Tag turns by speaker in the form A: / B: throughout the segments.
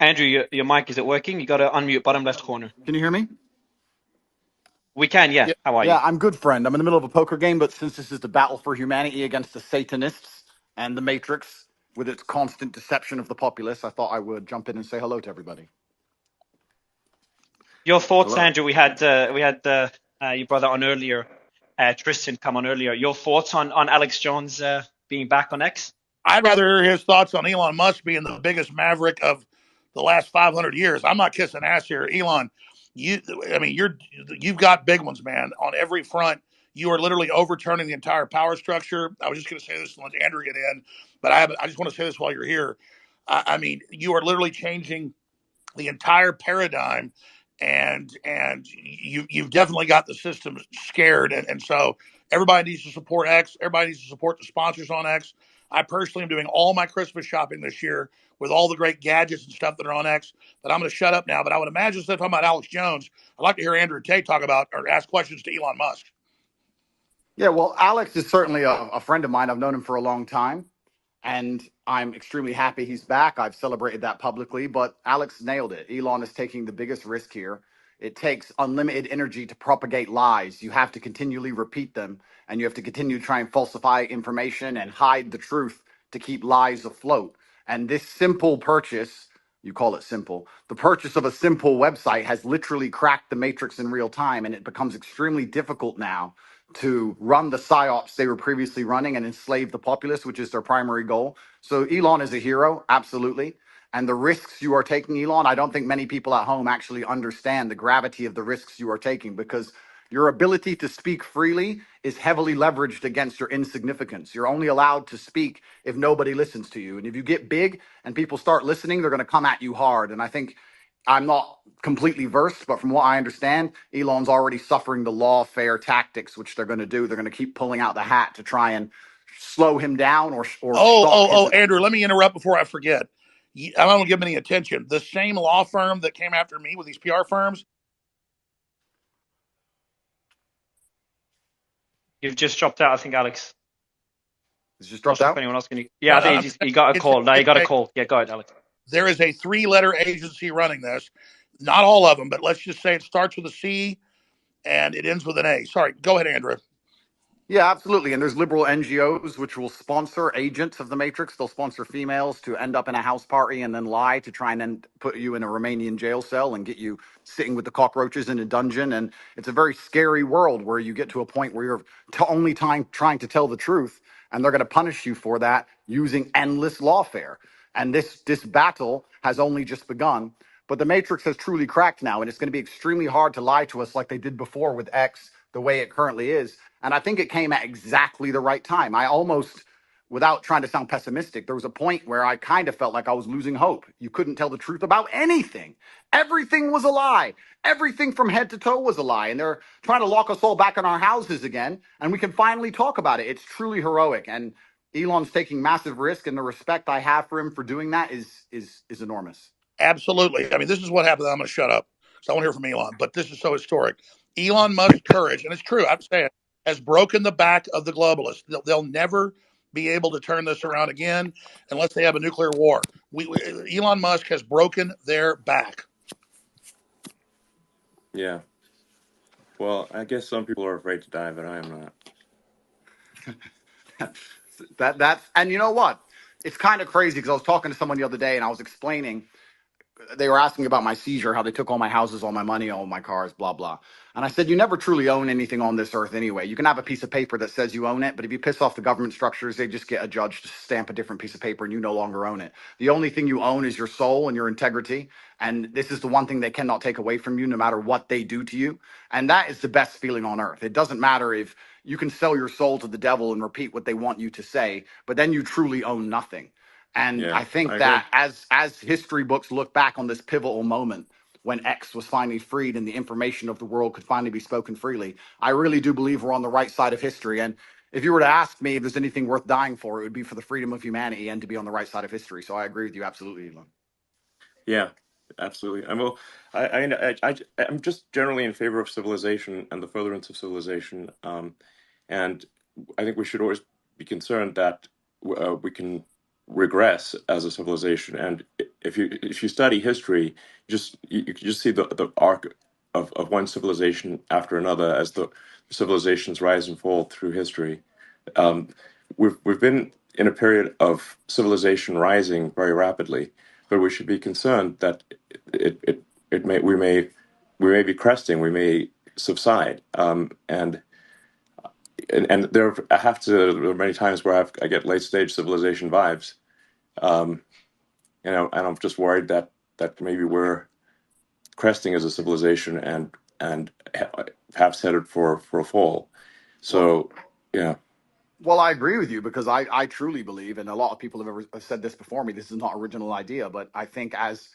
A: Andrew, your mic, is it working? You got to unmute bottom left corner.
B: Can you hear me?
A: We can, yeah.
C: Yeah.
A: How are you?
B: Yeah, I'm good, friend. I'm in the middle of a poker game, but since this is the battle for humanity against the Satanists and the Matrix with its constant deception of the populace, I thought I would jump in and say hello to everybody.
A: Your thoughts,
B: Hello.
A: Andrew? We had your brother on earlier, Tristan come on earlier. Your thoughts on Alex Jones being back on X?
C: I'd rather hear his thoughts on Elon Musk being the biggest maverick of the last 500 years. I'm not kissing ass here, Elon. You, I mean, you've got big ones, man, on every front. You are literally overturning the entire power structure. I was just going to say this and let Andrew get in, but I just want to say this while you're here. I mean, you are literally changing the entire paradigm, and you've definitely got the system scared, and so everybody needs to support X. Everybody needs to support the sponsors on X. I personally am doing all my Christmas shopping this year with all the great gadgets and stuff that are on X. But I'm going to shut up now. But I would imagine instead of talking about Alex Jones, I'd like to hear Andrew Tate talk about or ask questions to Elon Musk.
B: Yeah, well, Alex is certainly a friend of mine. I've known him for a long time, and I'm extremely happy he's back. I've celebrated that publicly, but Alex nailed it. Elon is taking the biggest risk here. It takes unlimited energy to propagate lies. You have to continually repeat them, and you have to continue to try and falsify information and hide the truth to keep lies afloat. And this simple purchase, you call it simple, the purchase of a simple website has literally cracked the matrix in real time, and it becomes extremely difficult now to run the psyops they were previously running and enslave the populace, which is their primary goal. So Elon is a hero, absolutely. And the risks you are taking, Elon, I don't think many people at home actually understand the gravity of the risks you are taking, because your ability to speak freely is heavily leveraged against your insignificance. You're only allowed to speak if nobody listens to you. And if you get big and people start listening, they're going to come at you hard. And I think I'm not completely versed, but from what I understand, Elon's already suffering the lawfare tactics, which they're going to do. They're going to keep pulling out the hat to try and slow him down or stop his.
C: Andrew, let me interrupt before I forget. I don't give him any attention. The same law firm that came after me with these PR firms.
A: You've just dropped out, I think, Alex.
B: He's just
A: Not
B: dropped
A: sure if
B: out.
A: anyone else can. Yeah,
C: No,
A: I
C: no,
A: think he got a
C: it's
A: call. Now you
C: it's
A: got a
C: a
A: call. Yeah, go ahead, Alex.
C: there is a three-letter agency running this. Not all of them, but let's just say it starts with a C and it ends with an A. Sorry, go ahead, Andrew.
B: Yeah, absolutely. And there's liberal NGOs which will sponsor agents of the Matrix. They'll sponsor females to end up in a house party and then lie to try and then put you in a Romanian jail cell and get you sitting with the cockroaches in a dungeon. And it's a very scary world where you get to a point where you're only time trying to tell the truth, and they're going to punish you for that using endless lawfare. And this battle has only just begun. But the Matrix has truly cracked now, and it's going to be extremely hard to lie to us like they did before with X, the way it currently is. And I think it came at exactly the right time. I almost, without trying to sound pessimistic, there was a point where I kind of felt like I was losing hope. You couldn't tell the truth about anything. Everything was a lie. Everything from head to toe was a lie. And they're trying to lock us all back in our houses again. And we can finally talk about it. It's truly heroic. And Elon's taking massive risk, and the respect I have for him for doing that is enormous.
C: Absolutely. I mean, this is what happened. I'm going to shut up because I want to hear from Elon, but this is so historic. Elon Musk's courage, and it's true, I'm saying, has broken the back of the globalists. They'll never be able to turn this around again unless they have a nuclear war. Elon Musk has broken their back.
D: Yeah. Well, I guess some people are afraid to die, but I am not.
B: That's and you know what? It's kind of crazy because I was talking to someone the other day and I was explaining, they were asking about my seizure, how they took all my houses, all my money, all my cars, blah, blah. And I said, you never truly own anything on this earth anyway. You can have a piece of paper that says you own it, but if you piss off the government structures, they just get a judge to stamp a different piece of paper and you no longer own it. The only thing you own is your soul and your integrity. And this is the one thing they cannot take away from you, no matter what they do to you. And that is the best feeling on earth. It doesn't matter if you can sell your soul to the devil and repeat what they want you to say, but then you truly own nothing. And
D: Yeah,
B: I
D: I
B: think
D: agree.
B: that as history books look back on this pivotal moment when X was finally freed and the information of the world could finally be spoken freely, I really do believe we're on the right side of history. And if you were to ask me if there's anything worth dying for, it would be for the freedom of humanity and to be on the right side of history. So I agree with you absolutely, Elon.
D: Yeah, absolutely. I'm well. I'm just generally in favor of civilization and the furtherance of civilization. And I think we should always be concerned that we can regress as a civilization. And if you study history, you just see the arc of one civilization after another as the civilizations rise and fall through history. Um, we've been in a period of civilization rising very rapidly, but we should be concerned that it it, it may we may be cresting, we may subside, and there there are many times where I get late stage civilization vibes, um, and I'm just worried that maybe we're cresting as a civilization and perhaps headed for a fall.
B: Well,
D: So yeah,
B: Well, I agree with you because I truly believe, and a lot of people have said this before me. This is not original idea, but I think as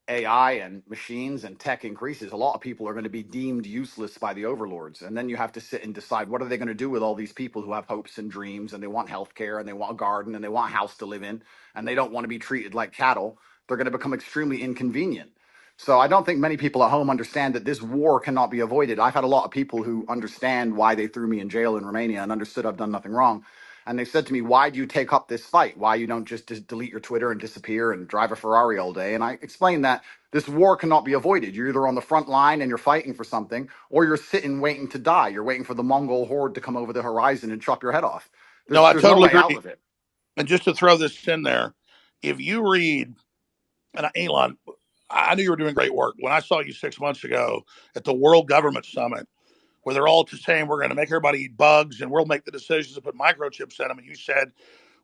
B: AI and machines and tech increases, a lot of people are going to be deemed useless by the overlords, and then you have to sit and decide what are they going to do with all these people who have hopes and dreams, and they want healthcare, and they want a garden, and they want a house to live in, and they don't want to be treated like cattle. They're going to become extremely inconvenient. So I don't think many people at home understand that this war cannot be avoided. I've had a lot of people who understand why they threw me in jail in Romania and understood I've done nothing wrong. And they said to me, "Why do you take up this fight? Why you don't just delete your Twitter and disappear and drive a Ferrari all day?" And I explained that this war cannot be avoided. You're either on the front line and you're fighting for something, or you're sitting waiting to die. You're waiting for the Mongol horde to come over the horizon and chop your head off.
C: No, I
B: There's no
C: totally
B: way out
C: agree.
B: of it.
C: And just to throw this in there, if you read, and Elon, I knew you were doing great work. When I saw you 6 months ago at the World Government Summit, where they're all just saying we're going to make everybody eat bugs and we'll make the decisions to put microchips in them, and you said,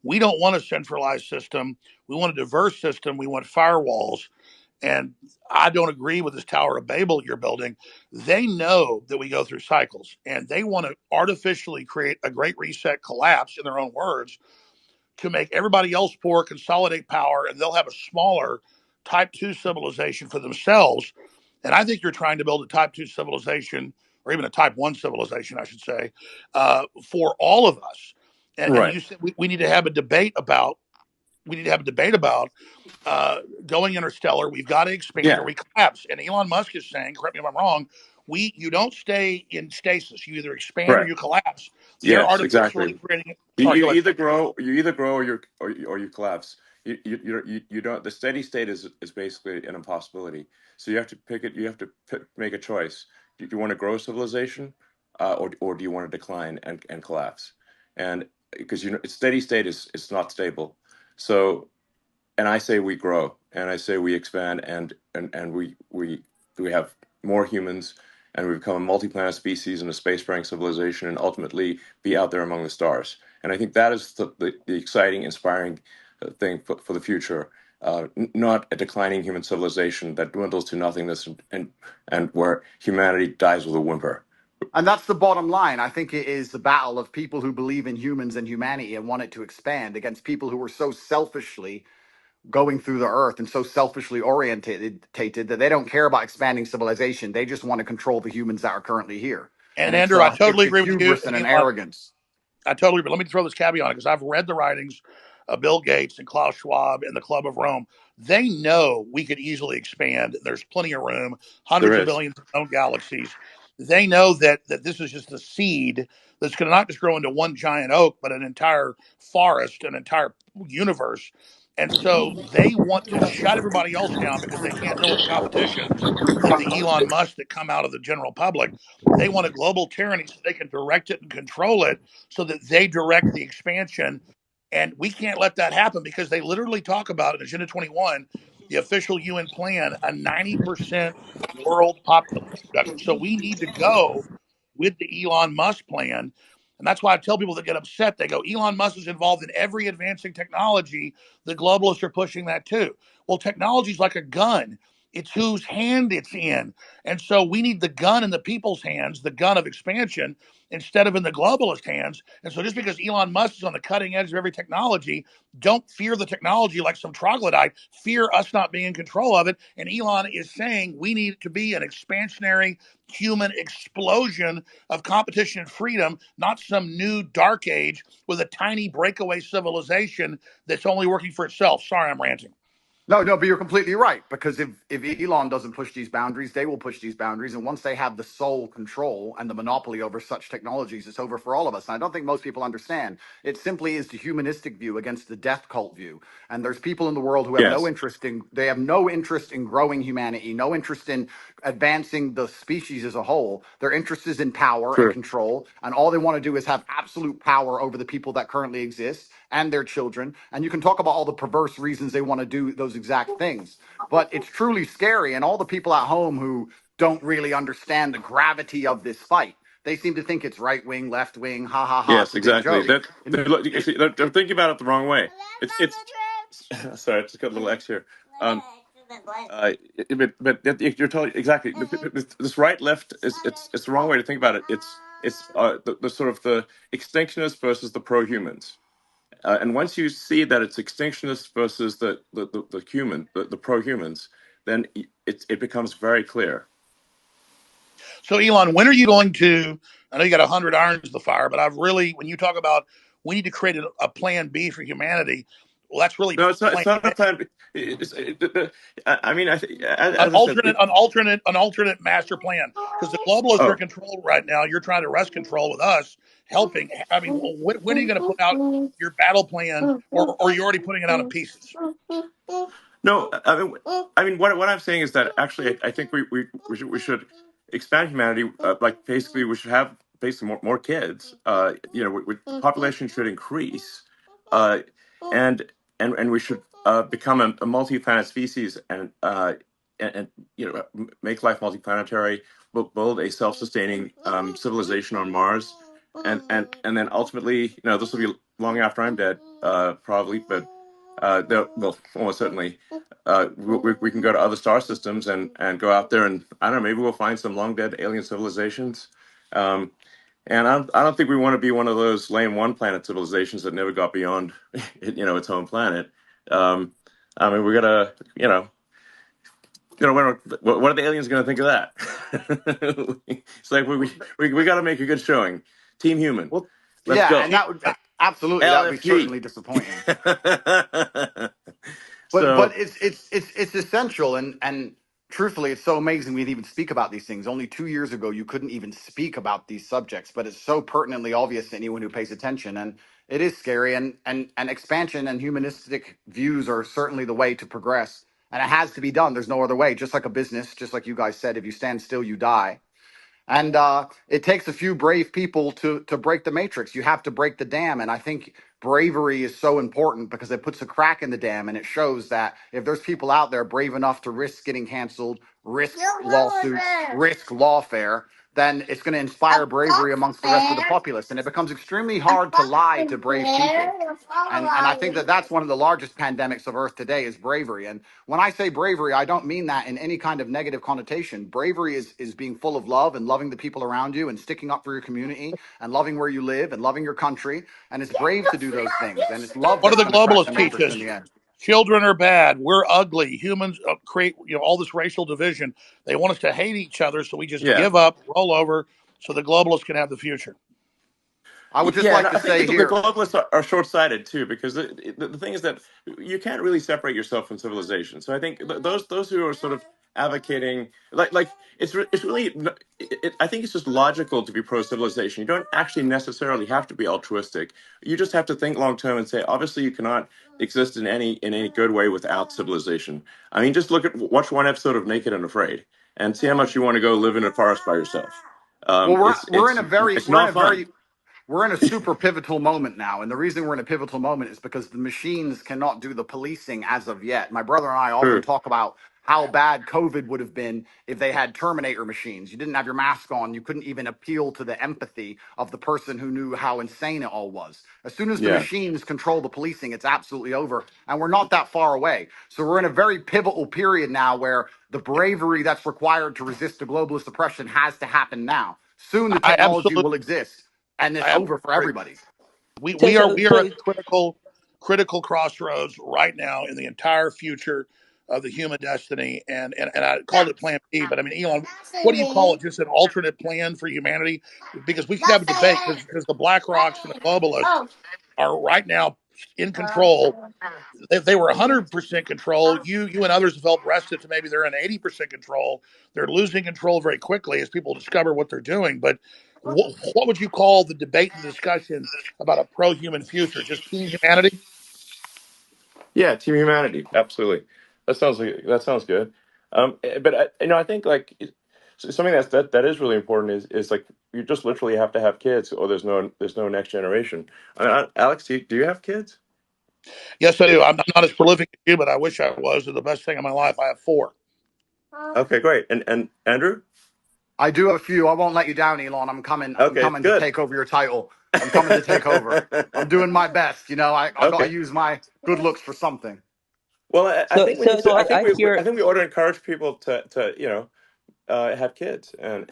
C: we don't want a centralized system. We want a diverse system. We want firewalls. And I don't agree with this Tower of Babel you're building. They know that we go through cycles and they want to artificially create a great reset collapse, in their own words, to make everybody else poor, consolidate power, and they'll have a smaller type 2 civilization for themselves. And I think you're trying to build a type 2 civilization, or even a type 1 civilization, I should say, for all of us. And
D: right,
C: you said we need to have a debate about. We need to have a debate about going interstellar. We've got to expand or
D: yeah,
C: we collapse. And Elon Musk is saying, correct me if I'm wrong, you don't stay in stasis. You either expand or
D: correct.
C: you collapse. They're
D: Yes,
C: artificially
D: exactly.
C: creating.
D: You,
C: Sorry,
D: you
C: go ahead.
D: either grow, or you collapse. You don't. The steady state is basically an impossibility. So you have to pick it. You have to make a choice. Do you want to grow civilization, or do you want to decline and collapse? And because steady state is not stable. So, and I say we grow, and I say we expand, and we have more humans, and we become a multi-planet species and a spacefaring civilization, and ultimately be out there among the stars. And I think that is the exciting, inspiring thing for the future. Not a declining human civilization that dwindles to nothingness and where humanity dies with a whimper.
B: And that's the bottom line. I think it is the battle of people who believe in humans and humanity and want it to expand against people who are so selfishly going through the earth and so selfishly orientated that they don't care about expanding civilization. They just want to control the humans that are currently here.
C: And
B: And it's
C: Andrew, I
B: it's
C: totally
B: a
C: agree with you.
B: hubris and
C: And
B: an
C: Elon,
B: arrogance.
C: I totally agree. Let me throw this caveat on it because I've read the writings of Bill Gates and Klaus Schwab and the Club of Rome. They know we could easily expand. There's plenty of room,
D: There
C: hundreds of
D: is.
C: billions of known galaxies. They know that this is just a seed that's going to not just grow into one giant oak, but an entire forest, an entire universe. And so they want to shut everybody else down because they can't deal with the competition like the Elon Musk that come out of the general public. They want a global tyranny so they can direct it and control it so that they direct the expansion. And we can't let that happen because they literally talk about in Agenda 21, the official UN plan, a 90% world population reduction. So we need to go with the Elon Musk plan. And that's why I tell people that get upset, they go, Elon Musk is involved in every advancing technology. The globalists are pushing that too. Well, technology is like a gun. It's whose hand it's in. And so we need the gun in the people's hands, the gun of expansion, instead of in the globalist hands. And so just because Elon Musk is on the cutting edge of every technology, don't fear the technology like some troglodyte. Fear us not being in control of it. And Elon is saying we need to be an expansionary human explosion of competition and freedom, not some new dark age with a tiny breakaway civilization that's only working for itself. Sorry, I'm ranting.
B: No, but you're completely right. Because if Elon doesn't push these boundaries, they will push these boundaries. And once they have the sole control and the monopoly over such technologies, it's over for all of us. And I don't think most people understand. It simply is the humanistic view against the death cult view. And there's people in the world who have no
D: Yes,
B: interest in, they have no interest in growing humanity, no interest in advancing the species as a whole. Their interest is in power and
D: true.
B: control. And all they want to do is have absolute power over the people that currently exist and their children. And you can talk about all the perverse reasons they want to do those exact things. But it's truly scary. And all the people at home who don't really understand the gravity of this fight, they seem to think it's right wing, left wing, ha ha ha, it's
D: Yes,
B: a big
D: exactly.
B: joke.
D: That they're thinking about it the wrong way. It's sorry, I just got a little X here. Um, but you're totally exactly. This right left is it's the wrong way to think about it. It's the sort of the extinctionists versus the pro humans. And once you see that it's extinctionists versus the pro humans, then it becomes very clear.
C: So, Elon, when are you going to? I know you got 100 irons in the fire, but I've really, when you talk about we need to create a plan B for humanity, well, that's really
D: No, it's not.
C: plan
D: It's not a
C: A,
D: plan. I mean,
C: an
D: as I said,
C: alternate master plan, because the globalists are in
D: oh,
C: control right now. You're trying to wrest control with us, helping. I mean, when are you going to put out your battle plan, or you're already putting it out in pieces?
D: no, I mean, what I'm saying is that actually, I think we should expand humanity. Like basically, we should have basically more kids. Population should increase, uh, and and we should become a multi-planet species and make life multiplanetary. Build a self-sustaining civilization on Mars, and then ultimately, this will be long after I'm dead, probably, but well, almost certainly, we can go to other star systems and go out there and I don't know, maybe we'll find some long dead alien civilizations. And I don't think we want to be one of those lame one planet civilizations that never got beyond its home planet. Um, I mean, we gotta, what are the aliens going to think of that? It's like we got to make a good showing. Team Human,
B: Well,
D: let's
B: yeah,
D: go.
B: and that would absolutely that would be
D: LFG.
B: certainly disappointing. But
D: So
B: it's essential, and truthfully, it's so amazing we even speak about these things. Only 2 years ago, you couldn't even speak about these subjects, but it's so pertinently obvious to anyone who pays attention, and it is scary. And expansion and humanistic views are certainly the way to progress, and it has to be done. There's no other way. Just like a business, just like you guys said, if you stand still, you die. And it takes a few brave people to break the matrix. You have to break the dam. And I think bravery is so important because it puts a crack in the dam and it shows that if there's people out there brave enough to risk getting canceled, risk lawsuits, risk lawfare, then it's going to inspire bravery amongst the rest of the populace. And it becomes extremely hard to lie to brave people. And I think that that's one of the largest pandemics of Earth today is bravery. And when I say bravery, I don't mean that in any kind of negative connotation. Bravery is being full of love and loving the people around you and sticking up for your community and loving where you live and loving your country. And it's brave to do those things. And it's love
C: What do
B: that's
C: the
B: going to crack the
C: globalists teach
B: matrix
C: us?
B: in the end.
C: Children are bad. We're ugly. Humans create all this racial division. They want us to hate each other, so we just
D: yeah,
C: give up, roll over, so the globalists can have the future.
B: I would just
D: yeah, and
B: like to
D: I think
B: say
D: the
B: here,
D: globalists are short-sighted too, because the thing is that you can't really separate yourself from civilization. So I think those who are sort of advocating, like it's really, I think it's just logical to be pro-civilization. You don't actually necessarily have to be altruistic. You just have to think long-term and say, obviously, you cannot exist in any good way without civilization. I mean, just watch one episode of Naked and Afraid, and see how much you want to go live in a forest by yourself.
B: well,
D: It's
B: we're in
D: it's
B: a very
D: it's not fun.
B: we're in a super pivotal moment now. And the reason we're in a pivotal moment is because the machines cannot do the policing as of yet. My brother and I often
D: True.
B: talk about how bad COVID would have been if they had Terminator machines. You didn't have your mask on. You couldn't even appeal to the empathy of the person who knew how insane it all was. As soon as the
D: Yeah.
B: machines control the policing, it's absolutely over. And we're not that far away. So we're in a very pivotal period now where the bravery that's required to resist the globalist oppression has to happen now. Soon the
C: I
B: technology
C: absolutely,
B: will exist and it's
C: I absolutely
B: over for
C: agree.
B: everybody.
C: We
E: Take
C: are
E: a
C: we are at
E: please.
C: the critical crossroads right now in the entire future of the human destiny, and I called it Plan B, but I mean, Elon, what do you call it? Just an alternate plan for humanity? Because we could have a debate because the BlackRocks and the globalists are right now in control, if they were 100% control, you and others have helped wrest it to maybe they're in 80% control. They're losing control very quickly as people discover what they're doing. But what would you call the debate and discussion about a pro-human future? Just team humanity?
D: Yeah, Team Humanity, absolutely. That sounds good. But I think like something that is really important is like you just literally have to have kids, or there's no next generation. Alex, do you have kids?
C: Yes, I do. I'm not as prolific as you, but I wish I was. They're the best thing in my life. I have 4.
D: Okay, great. And Andrew?
B: I do have a few. I won't let you down, Elon. I'm coming. I'm
D: Okay,
B: coming to
D: good.
B: take over your title. I'm coming to take over. I'm doing my best. I got to
D: Okay.
B: use my good looks for something.
D: Well, I think we need to. I
F: hear.
D: think we ought to encourage people to have kids
B: And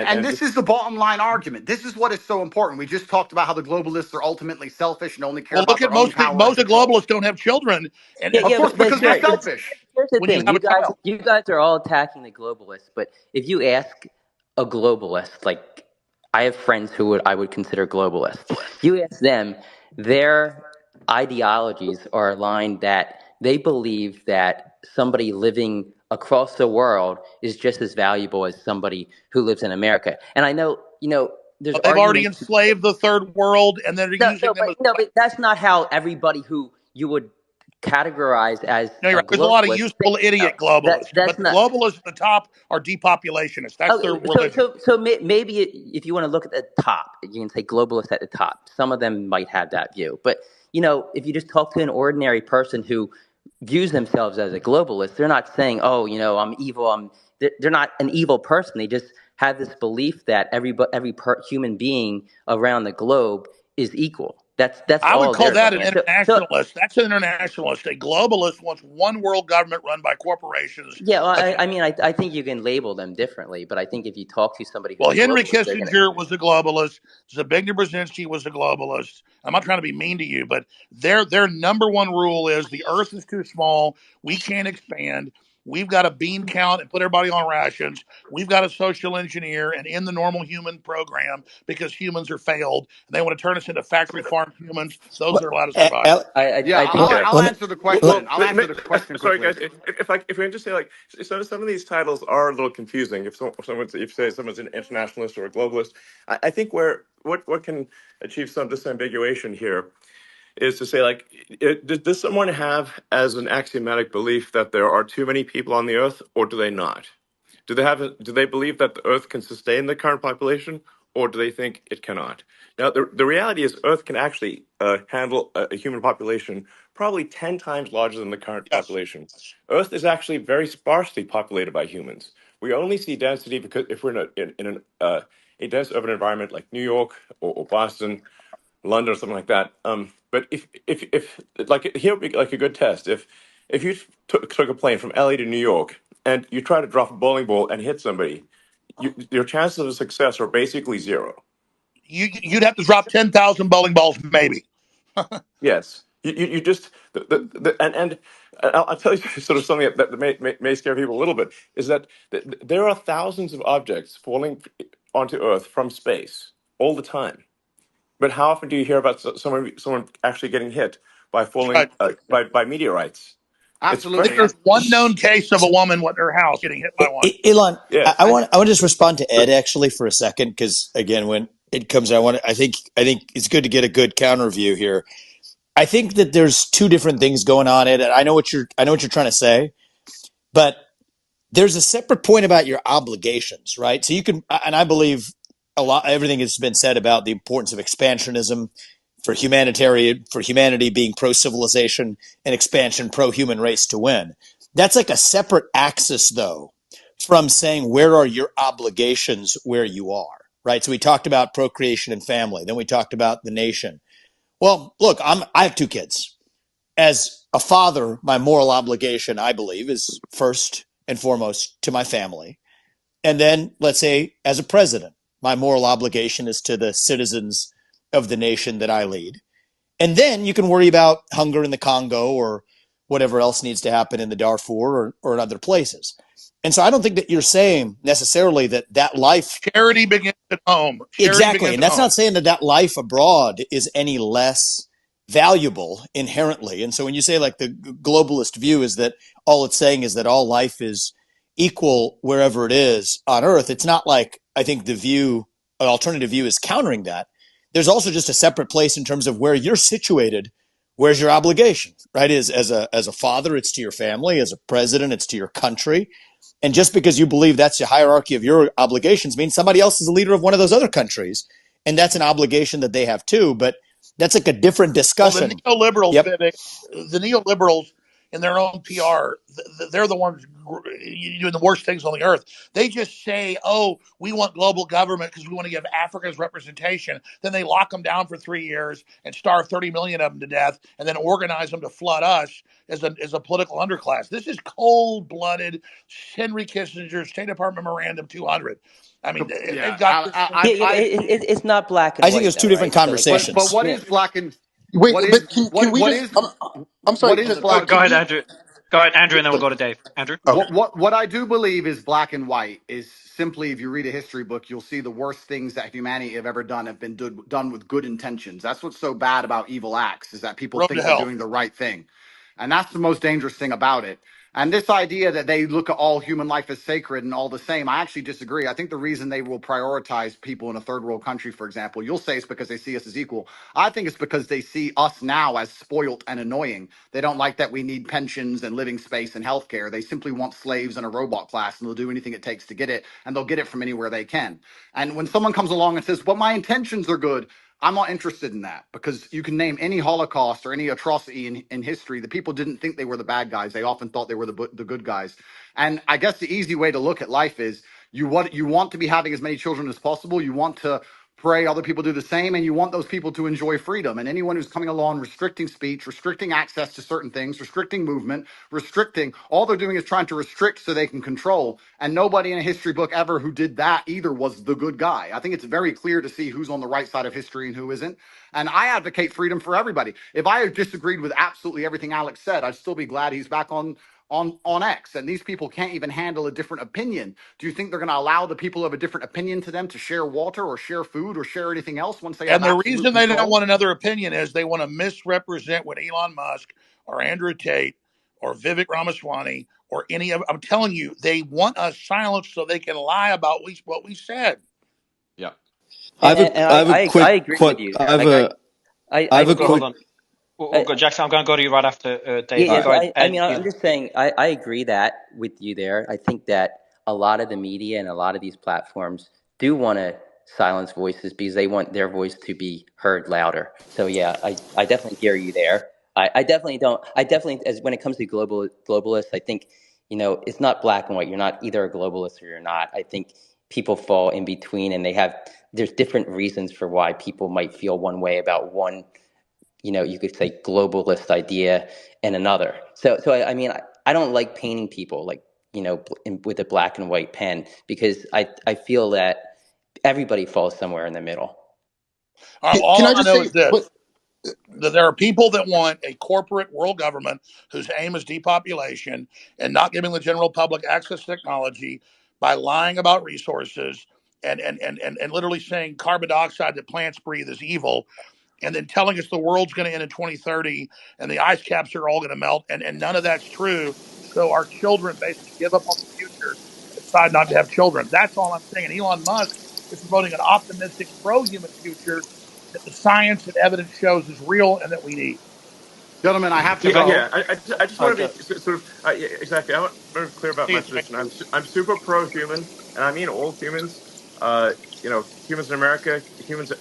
D: and
B: this
D: just
B: is the bottom line argument. This is what is so important. We just talked about how the globalists are ultimately selfish and only care
C: Well, look
B: about
C: at
B: their own
C: most people.
B: power and
C: Most of the
B: control.
C: globalists don't have children,
A: Yeah,
B: Of
A: yeah,
B: course,
A: but
B: because they're
A: here,
B: selfish.
A: here's the
C: when you
A: thing.
C: have a child.
A: You guys are all attacking the globalists, but if you ask a globalist, like I have friends who I would consider globalists, you ask them, their ideologies are aligned that they believe that somebody living across the world is just as valuable as somebody who lives in America. And I know, there's
C: They've already
A: arguments.
C: enslaved the third world, and they're using them as.
A: No, but that's not how everybody who you would categorize as
C: No, you're
A: a
C: right. There's a lot of
A: globalist
C: useful
A: thinks. No,
C: idiot globalists, but
A: that's
C: the
A: not.
C: globalists at the top are depopulationists. That's their
A: Oh, so
C: religion.
A: so so maybe if you want to look at the top, you can say globalists at the top. Some of them might have that view, but if you just talk to an ordinary person who views themselves as a globalist, they're not saying, "Oh, I'm evil." They're not an evil person. They just have this belief that human being around the globe is equal. That's
C: I would
A: all
C: call
A: they're
C: that an
A: looking at. So
C: internationalist. That's an internationalist. A globalist wants one world government run by corporations.
A: yeah, well, I mean, I think you can label them differently, but I think if you talk to somebody who's
C: Well,
A: a
C: Henry
A: globalist, they're gonna.
C: Kissinger was a globalist. Zbigniew Brzezinski was a globalist. I'm not trying to be mean to you, but their number one rule is the Earth is too small. We can't expand. We've got to bean count and put everybody on rations. We've got to social engineer and end the normal human program because humans are failed. And they want to turn us into factory farm humans. Those
E: Well,
C: are allowed to survive.
B: Yeah,
A: I think.
B: I'll
E: let me.
B: answer the
E: Let,
B: question. I'll answer the question
D: sorry
B: quickly.
D: guys, if we can just say like some of these titles are a little confusing. If someone's an internationalist or a globalist, I think where what can achieve some disambiguation here is to say like does someone have as an axiomatic belief that there are too many people on the earth, or do they not? Do they believe that the Earth can sustain the current population, or do they think it cannot? Now, the reality is, Earth can actually handle a human population probably 10 times larger than the current
C: Yes.
D: population. Earth is actually very sparsely populated by humans. We only see density because if we're in a dense urban environment like New York or Boston, London or something like that. But if like here would be like a good test. If you took a plane from LA to New York and you try to drop a bowling ball and hit somebody, your chances of success are basically zero.
C: You'd have to drop 10,000 bowling balls, maybe.
D: Yes, you just and I'll tell you sort of something that may scare people a little bit is that there are thousands of objects falling onto Earth from space all the time. But how often do you hear about someone actually getting hit by falling
C: Right.
D: by meteorites? It's
C: I think
B: Absolutely.
D: very
C: there's one known case of a woman with her house getting hit by one.
E: Elon, I
D: yes.
E: want I want to just respond to Ed actually for a second because again, when it comes, I think it's good to get a good counter view here. I think that there's two different things going on, Ed. And I know what you're trying to say, but there's a separate point about your obligations, right? So you can, and I believe everything has been said about the importance of expansionism for humanity being pro civilization and expansion pro human race to win. That's like a separate axis, though, from saying where are your obligations where you are, right? So we talked about procreation and family, then we talked about the nation. Well, look, I have 2 kids. As a father, my moral obligation, I believe, is first and foremost to my family. And then, let's say, as a president, my moral obligation is to the citizens of the nation that I lead. And then you can worry about hunger in the Congo or whatever else needs to happen in the Darfur or in other places. And so I don't think that you're saying necessarily that life.
C: Charity begins at home. Charity
E: Exactly.
C: begins
E: And
C: at
E: that's
C: home.
E: not saying that life abroad is any less valuable inherently. And so when you say like the globalist view is that all it's saying is that all life is equal wherever it is on Earth, it's not like I think the view, an alternative view is countering that. There's also just a separate place in terms of where you're situated. Where's your obligation, right? Is as a father, it's to your family. As a president, it's to your country. And just because you believe that's the hierarchy of your obligations means somebody else is the leader of one of those other countries. And that's an obligation that they have too. But that's like a different
C: Well, the
E: discussion.
C: neoliberals,
E: Yep.
C: Vivek, the neoliberals in their own PR, they're the ones doing the worst things on the earth. They just say, "Oh, we want global government because we want to give Africa's representation." Then they lock them down for 3 years and starve 30 million of them to death, and then organize them to flood us as a political underclass. This is cold-blooded Henry Kissinger's State Department Memorandum 200. I mean, they've
B: Yeah,
C: got this thing.
A: Yeah, but it's not black and
E: I think
A: white
E: there's two
A: though,
E: different
A: right? So like,
B: but
E: conversations.
B: what
A: you know,
B: is black and
G: Wait,
B: what
G: but
B: is
G: can
B: what
G: we
B: what
G: just?
B: is
G: I'm sorry.
B: what is
G: Just
B: black?
H: Go
G: can
H: ahead,
G: we?
H: Andrew. Go ahead, Andrew, and then we'll go to Dave. Andrew.
G: Okay.
B: What I do believe is black and white is simply, if you read a history book, you'll see the worst things that humanity have ever done have been done with good intentions. That's what's so bad about evil acts, is that people
C: Road to
B: think they're
C: hell.
B: doing the right thing. And that's the most dangerous thing about it. And this idea that they look at all human life as sacred and all the same, I actually disagree. I think the reason they will prioritize people in a third world country, for example, you'll say it's because they see us as equal. I think it's because they see us now as spoilt and annoying. They don't like that we need pensions and living space and healthcare. They simply want slaves and a robot class, and they'll do anything it takes to get it, and they'll get it from anywhere they can. And when someone comes along and says, "Well, my intentions are good," I'm not interested in that, because you can name any Holocaust or any atrocity in history. The people didn't think they were the bad guys. They often thought they were the good guys. And I guess the easy way to look at life is you want to be having as many children as possible. You want to pray other people do the same, and you want those people to enjoy freedom. And anyone who's coming along restricting speech, restricting access to certain things, restricting movement, restricting, all they're doing is trying to restrict so they can control. And nobody in a history book ever who did that either was the good guy. I think it's very clear to see who's on the right side of history and who isn't. And I advocate freedom for everybody. If I had disagreed with absolutely everything Alex said, I'd still be glad he's back on X. And these people can't even handle a different opinion. Do you think they're going to allow the people who have a different opinion to them to share water or share food or share anything else once they have
C: And the
B: absolute
C: reason they don't
B: control?
C: want another opinion is they want to misrepresent what Elon Musk or Andrew Tate or Vivek Ramaswamy or any of, I'm telling you, they want us silenced so they can lie about what we said.
I: Yeah.
A: and
I: I have a
A: I
I: quick
A: agree with you
I: I
A: there.
I: have
A: Like
I: a I
A: I
I: have
H: Hold
I: a
H: on,
A: think
H: hold
I: quick
H: on. We'll
A: I,
H: go, Jackson. I'm going to go to you right after
A: Yeah,
H: Dave.
A: yeah.
H: But
I: all
H: go
A: So
I: right.
H: ahead,
A: I
H: Ed.
A: mean, I'm just saying, I agree that with you there. I think that a lot of the media and a lot of these platforms do want to silence voices because they want their voice to be heard louder. So yeah, I definitely hear you there. I definitely don't. I definitely, as when it comes to globalists, I think it's not black and white. You're not either a globalist or you're not. I think people fall in between, and there's different reasons for why people might feel one way about one, you could say globalist idea and another. So I mean, I don't like painting people like, with a black and white pen, because I feel that everybody falls somewhere in the middle.
G: Can
C: All
G: I
C: I
G: just
C: know
G: say?
C: is this,
G: But
C: that there are people that want a corporate world government whose aim is depopulation and not giving the general public access to technology by lying about resources and literally saying carbon dioxide that plants breathe is evil, and then telling us the world's going to end in 2030 and the ice caps are all going to melt, and none of that's true. So our children basically give up on the future and decide not to have children. That's all I'm saying. And Elon Musk is promoting an optimistic, pro-human future that the science and evidence shows is real and that we need.
B: Gentlemen, I have to
D: Yeah,
H: Vivek.
B: go.
D: yeah. I just
H: All
D: want
H: right,
D: to
H: go.
D: be sort of yeah, exactly. I want to be clear about
C: See
D: my
C: you,
D: position. I'm super pro human, and I mean all humans. Humans in America, humans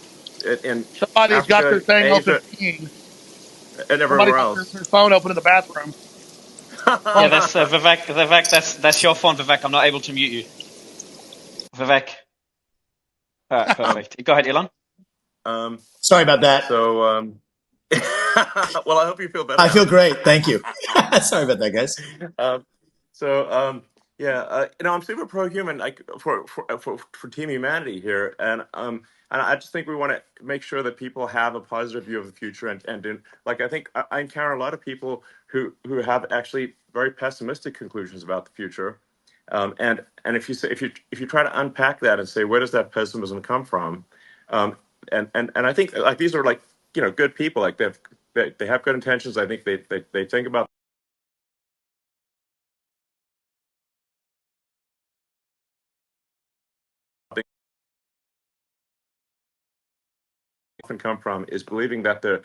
D: in
C: somebody's got their
D: Africa,
C: thing open
D: Asia,
C: peeing.
D: and
C: Somebody's
D: everywhere
C: got
D: else.
C: their phone open in the bathroom.
H: Yeah,
C: Phone.
H: that's Vivek. Vivek, that's your phone, Vivek. I'm not able to mute you, Vivek. All right,
D: um,
H: perfect. Go ahead, Elon.
D: um,
E: Sorry about that.
D: so, well, I hope you feel better,
E: I feel
D: Alex.
E: great. Thank you. Sorry about that, guys.
D: um, so yeah, I'm super pro-human, like for Team Humanity here, and I just think we want to make sure that people have a positive view of the future, like I think I encounter a lot of people who have actually very pessimistic conclusions about the future, and if you try to unpack that and say where does that pessimism come from, um, and I think like these are like good people, like they have they have good intentions. I think they think about things often come from is believing that that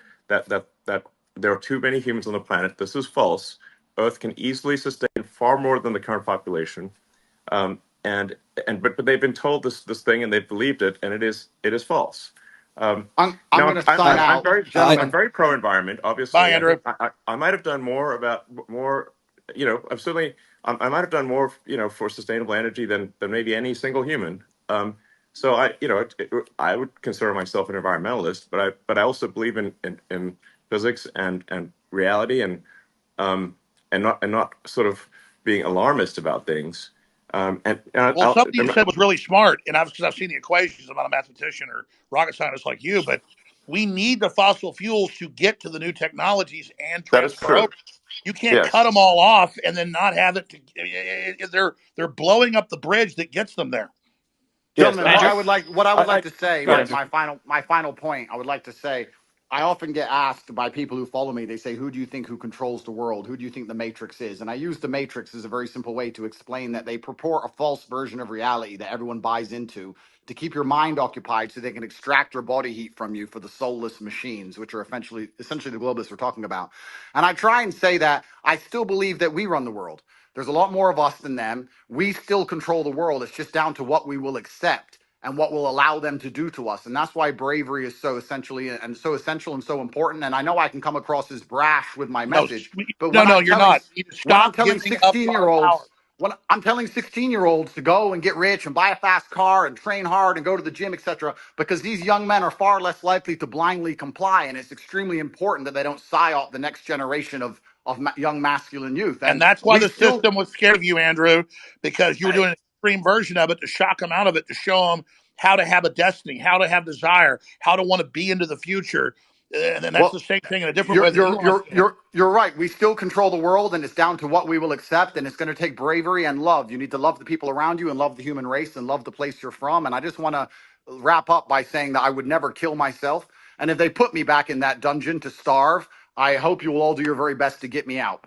D: there are too many humans on the planet. This is false. Earth can easily sustain far more than the current population. And but they've been told this thing and they've believed it, and it is false.
B: I'm
D: Now
B: going to sign
D: I'm
B: out,
D: very I'm
B: gentlemen.
D: very pro environment.
C: Bye,
D: Obviously, I
C: Andrew.
D: think I might have done more about more. I've certainly I might have done more for sustainable energy than maybe any single human. So I would consider myself an environmentalist, but I also believe in physics and reality and not sort of being alarmist about things.
C: Well, something you said was really smart, and because I've seen the equations. I'm not a mathematician or rocket scientist like you, but we need the fossil fuels to get to the new technologies and
D: that is
C: transfer
D: true.
C: over. You can't cut
D: Yes,
C: them all off and then not have it. They're blowing up the bridge that gets them there.
D: yes.
B: Gentlemen,
H: Andrew.
B: what I would
D: I
B: like to say,
D: go ahead,
H: Yes.
D: Andrew.
B: my final point, I would like to say, I often get asked by people who follow me, they say, who do you think who controls the world? Who do you think the Matrix is? And I use the Matrix as a very simple way to explain that they purport a false version of reality that everyone buys into to keep your mind occupied so they can extract your body heat from you for the soulless machines, which are essentially the globalists we're talking about. And I try and say that I still believe that we run the world. There's a lot more of us than them. We still control the world. It's just down to what we will accept and what will allow them to do to us. And that's why bravery is so essential and so important. And I know I can come across as brash with my
C: No,
B: message, but
C: no, you're not. You need to
B: when I'm
C: stop
B: telling
C: giving up
B: 16
C: our
B: year
C: power.
B: olds, when I'm telling 16-year-olds to go and get rich and buy a fast car and train hard and go to the gym, etc., because these young men are far less likely to blindly comply. And it's extremely important that they don't psyop the next generation of young masculine youth.
C: And
B: And
C: that's why
B: we
C: the
B: still,
C: system was scared of you, Andrew, because you were doing an extreme version of it to shock them out of it, to show them how to have a destiny, how to have desire, how to want to be into the future. And then that's the
B: well,
C: same thing in a different way that Elon's doing it.
B: you're right. We still control the world, and it's down to what we will accept. And it's going to take bravery and love. You need to love the people around you, and love the human race, and love the place you're from. And I just want to wrap up by saying that I would never kill myself. And if they put me back in that dungeon to starve, I hope you will all do your very best to get me out.